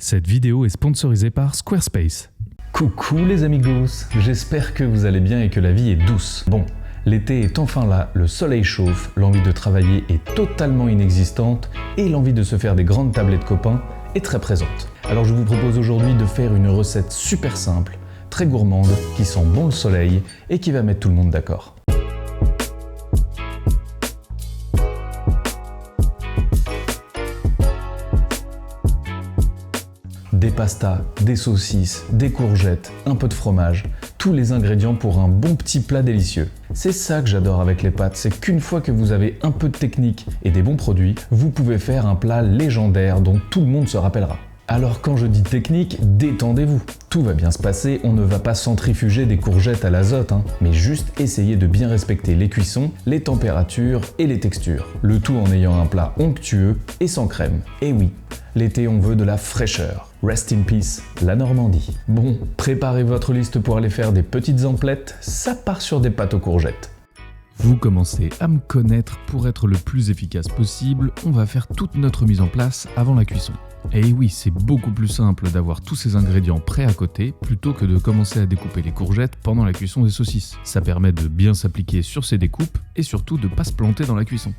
Cette vidéo est sponsorisée par Squarespace. Coucou les amigos, j'espère que vous allez bien et que la vie est douce. Bon, l'été est enfin là, le soleil chauffe, l'envie de travailler est totalement inexistante et l'envie de se faire des grandes tablées de copains est très présente. Alors je vous propose aujourd'hui de faire une recette super simple, très gourmande, qui sent bon le soleil et qui va mettre tout le monde d'accord. Des pastas, des saucisses, des courgettes, un peu de fromage, tous les ingrédients pour un bon petit plat délicieux. C'est ça que j'adore avec les pâtes, c'est qu'une fois que vous avez un peu de technique et des bons produits, vous pouvez faire un plat légendaire dont tout le monde se rappellera. Alors quand je dis technique, détendez-vous. Tout va bien se passer, on ne va pas centrifuger des courgettes à l'azote, mais juste essayer de bien respecter les cuissons, les températures et les textures. Le tout en ayant un plat onctueux et sans crème. Et oui, l'été on veut de la fraîcheur. Rest in peace, la Normandie. Bon, préparez votre liste pour aller faire des petites emplettes, ça part sur des pâtes aux courgettes. Vous commencez à me connaître, pour être le plus efficace possible, on va faire toute notre mise en place avant la cuisson. Et oui, c'est beaucoup plus simple d'avoir tous ces ingrédients prêts à côté plutôt que de commencer à découper les courgettes pendant la cuisson des saucisses. Ça permet de bien s'appliquer sur ces découpes et surtout de ne pas se planter dans la cuisson.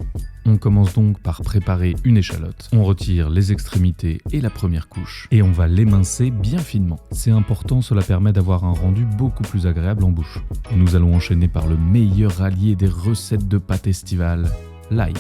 On commence donc par préparer une échalote. On retire les extrémités et la première couche et on va l'émincer bien finement. C'est important, cela permet d'avoir un rendu beaucoup plus agréable en bouche. Nous allons enchaîner par le meilleur allié des recettes de pâtes estivales, l'ail.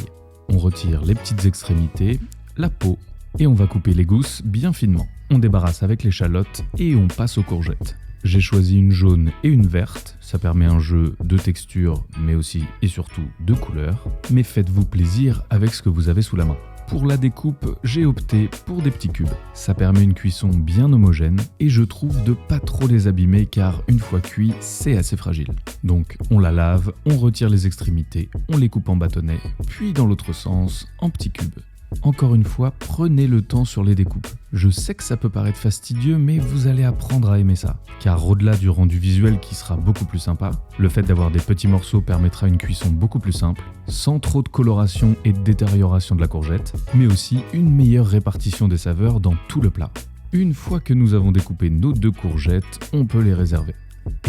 On retire les petites extrémités, la peau, et on va couper les gousses bien finement. On débarrasse avec l'échalote et on passe aux courgettes. J'ai choisi une jaune et une verte, ça permet un jeu de texture mais aussi et surtout de couleur. Mais faites-vous plaisir avec ce que vous avez sous la main. Pour la découpe, j'ai opté pour des petits cubes. Ça permet une cuisson bien homogène et je trouve de pas trop les abîmer car une fois cuit, c'est assez fragile. Donc on la lave, on retire les extrémités, on les coupe en bâtonnets, puis dans l'autre sens, en petits cubes. Encore une fois, prenez le temps sur les découpes. Je sais que ça peut paraître fastidieux, mais vous allez apprendre à aimer ça. Car au-delà du rendu visuel qui sera beaucoup plus sympa, le fait d'avoir des petits morceaux permettra une cuisson beaucoup plus simple, sans trop de coloration et de détérioration de la courgette, mais aussi une meilleure répartition des saveurs dans tout le plat. Une fois que nous avons découpé nos 2 courgettes, on peut les réserver.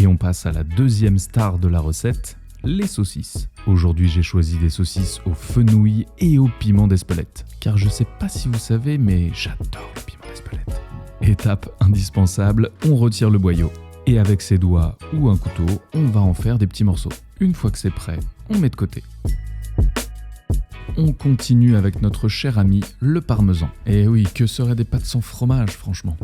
Et on passe à la deuxième star de la recette, les saucisses. Aujourd'hui, j'ai choisi des saucisses au fenouil et au piment d'Espelette. Car je sais pas si vous savez, mais j'adore le piment d'Espelette. Étape indispensable, on retire le boyau. Et avec ses doigts ou un couteau, on va en faire des petits morceaux. Une fois que c'est prêt, on met de côté. On continue avec notre cher ami, le parmesan. Et oui, que seraient des pâtes sans fromage, franchement.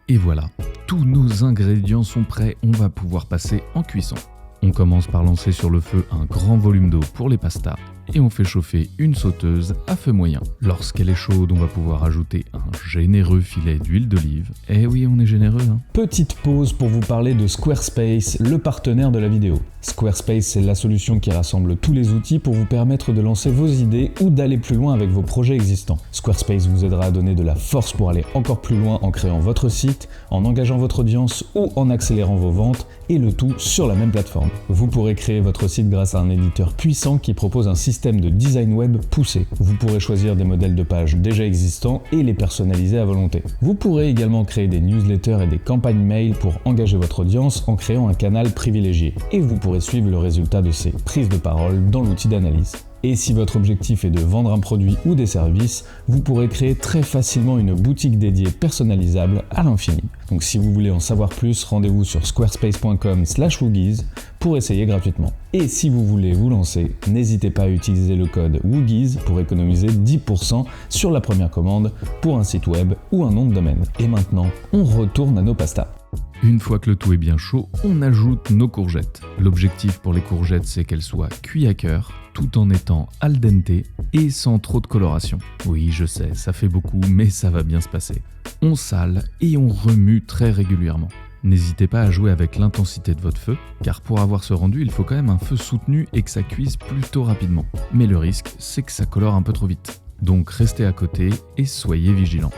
Et voilà, tous nos ingrédients sont prêts, on va pouvoir passer en cuisson. On commence par lancer sur le feu un grand volume d'eau pour les pastas et on fait chauffer une sauteuse à feu moyen. Lorsqu'elle est chaude, on va pouvoir ajouter un généreux filet d'huile d'olive. Eh oui, on est généreux, Petite pause pour vous parler de Squarespace, le partenaire de la vidéo. Squarespace, c'est la solution qui rassemble tous les outils pour vous permettre de lancer vos idées ou d'aller plus loin avec vos projets existants. Squarespace vous aidera à donner de la force pour aller encore plus loin en créant votre site, en engageant votre audience ou en accélérant vos ventes, et le tout sur la même plateforme. Vous pourrez créer votre site grâce à un éditeur puissant qui propose un système de design web poussé. Vous pourrez choisir des modèles de pages déjà existants et les personnaliser à volonté. Vous pourrez également créer des newsletters et des campagnes mail pour engager votre audience en créant un canal privilégié. Et vous pourrez suivre le résultat de ces prises de parole dans l'outil d'analyse. Et si votre objectif est de vendre un produit ou des services, vous pourrez créer très facilement une boutique dédiée personnalisable à l'infini. Donc si vous voulez en savoir plus, rendez-vous sur squarespace.com/woogies pour essayer gratuitement. Et si vous voulez vous lancer, n'hésitez pas à utiliser le code WOOGIES pour économiser 10% sur la première commande pour un site web ou un nom de domaine. Et maintenant, on retourne à nos pastas. Une fois que le tout est bien chaud, on ajoute nos courgettes. L'objectif pour les courgettes, c'est qu'elles soient cuites à cœur, tout en étant al dente et sans trop de coloration. Oui, je sais, ça fait beaucoup, mais ça va bien se passer. On sale et on remue très régulièrement. N'hésitez pas à jouer avec l'intensité de votre feu, car pour avoir ce rendu, il faut quand même un feu soutenu et que ça cuise plutôt rapidement. Mais le risque, c'est que ça colore un peu trop vite. Donc restez à côté et soyez vigilants.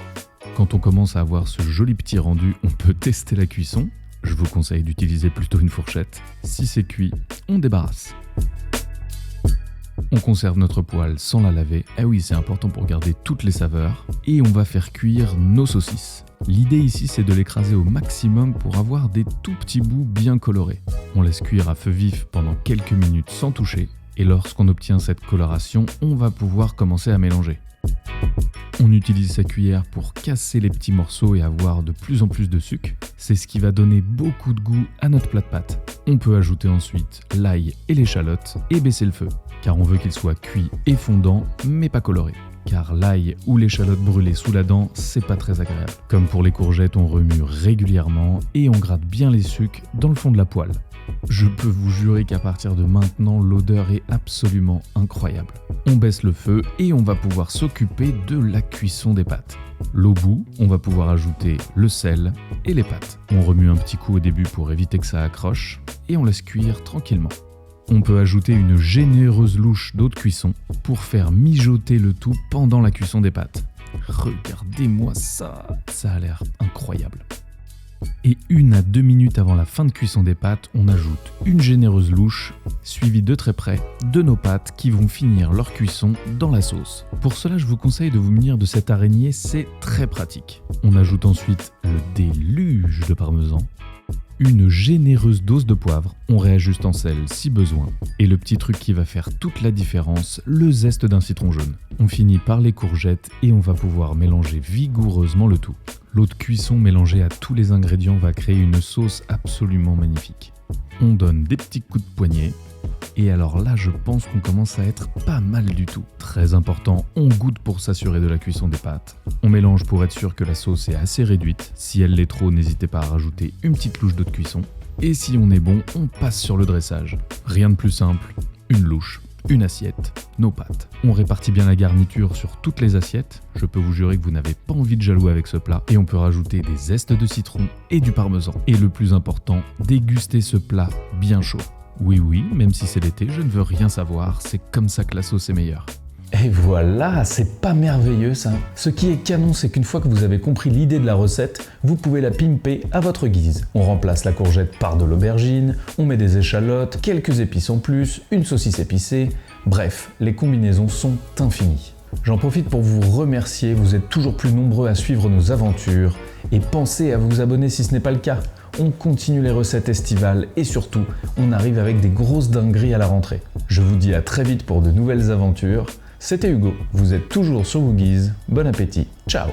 Quand on commence à avoir ce joli petit rendu, on peut tester la cuisson. Je vous conseille d'utiliser plutôt une fourchette. Si c'est cuit, on débarrasse. On conserve notre poêle sans la laver, eh oui c'est important pour garder toutes les saveurs, et on va faire cuire nos saucisses. L'idée ici c'est de l'écraser au maximum pour avoir des tout petits bouts bien colorés. On laisse cuire à feu vif pendant quelques minutes sans toucher, et lorsqu'on obtient cette coloration, on va pouvoir commencer à mélanger. On utilise sa cuillère pour casser les petits morceaux et avoir de plus en plus de sucre. C'est ce qui va donner beaucoup de goût à notre plat de pâtes. On peut ajouter ensuite l'ail et l'échalote et baisser le feu, car on veut qu'il soit cuit et fondant, mais pas coloré. Car l'ail ou l'échalote brûlée sous la dent, c'est pas très agréable. Comme pour les courgettes, on remue régulièrement et on gratte bien les sucres dans le fond de la poêle. Je peux vous jurer qu'à partir de maintenant, l'odeur est absolument incroyable. On baisse le feu et on va pouvoir s'occuper de la cuisson des pâtes. Au bout, on va pouvoir ajouter le sel et les pâtes. On remue un petit coup au début pour éviter que ça accroche et on laisse cuire tranquillement. On peut ajouter une généreuse louche d'eau de cuisson pour faire mijoter le tout pendant la cuisson des pâtes. Regardez-moi ça, ça a l'air incroyable. Et 1 à 2 minutes avant la fin de cuisson des pâtes, on ajoute une généreuse louche, suivie de très près de nos pâtes qui vont finir leur cuisson dans la sauce. Pour cela, je vous conseille de vous munir de cette araignée, c'est très pratique. On ajoute ensuite le déluge de parmesan, une généreuse dose de poivre, on réajuste en sel si besoin, et le petit truc qui va faire toute la différence, le zeste d'un citron jaune. On finit par les courgettes et on va pouvoir mélanger vigoureusement le tout. L'eau de cuisson mélangée à tous les ingrédients va créer une sauce absolument magnifique. On donne des petits coups de poignet, et alors là je pense qu'on commence à être pas mal du tout. Très important, on goûte pour s'assurer de la cuisson des pâtes. On mélange pour être sûr que la sauce est assez réduite. Si elle l'est trop, n'hésitez pas à rajouter une petite louche d'eau de cuisson. Et si on est bon, on passe sur le dressage. Rien de plus simple, une louche, une assiette, nos pâtes. On répartit bien la garniture sur toutes les assiettes. Je peux vous jurer que vous n'avez pas envie de jaloux avec ce plat. Et on peut rajouter des zestes de citron et du parmesan. Et le plus important, déguster ce plat bien chaud. Oui, même si c'est l'été, je ne veux rien savoir, c'est comme ça que la sauce est meilleure. Et voilà, c'est pas merveilleux ça. Ce qui est canon, c'est qu'une fois que vous avez compris l'idée de la recette, vous pouvez la pimper à votre guise. On remplace la courgette par de l'aubergine, on met des échalotes, quelques épices en plus, une saucisse épicée, bref, les combinaisons sont infinies. J'en profite pour vous remercier, vous êtes toujours plus nombreux à suivre nos aventures, et pensez à vous abonner si ce n'est pas le cas. On continue les recettes estivales et surtout, on arrive avec des grosses dingueries à la rentrée. Je vous dis à très vite pour de nouvelles aventures. C'était Hugo, vous êtes toujours sur vos guises, bon appétit, ciao!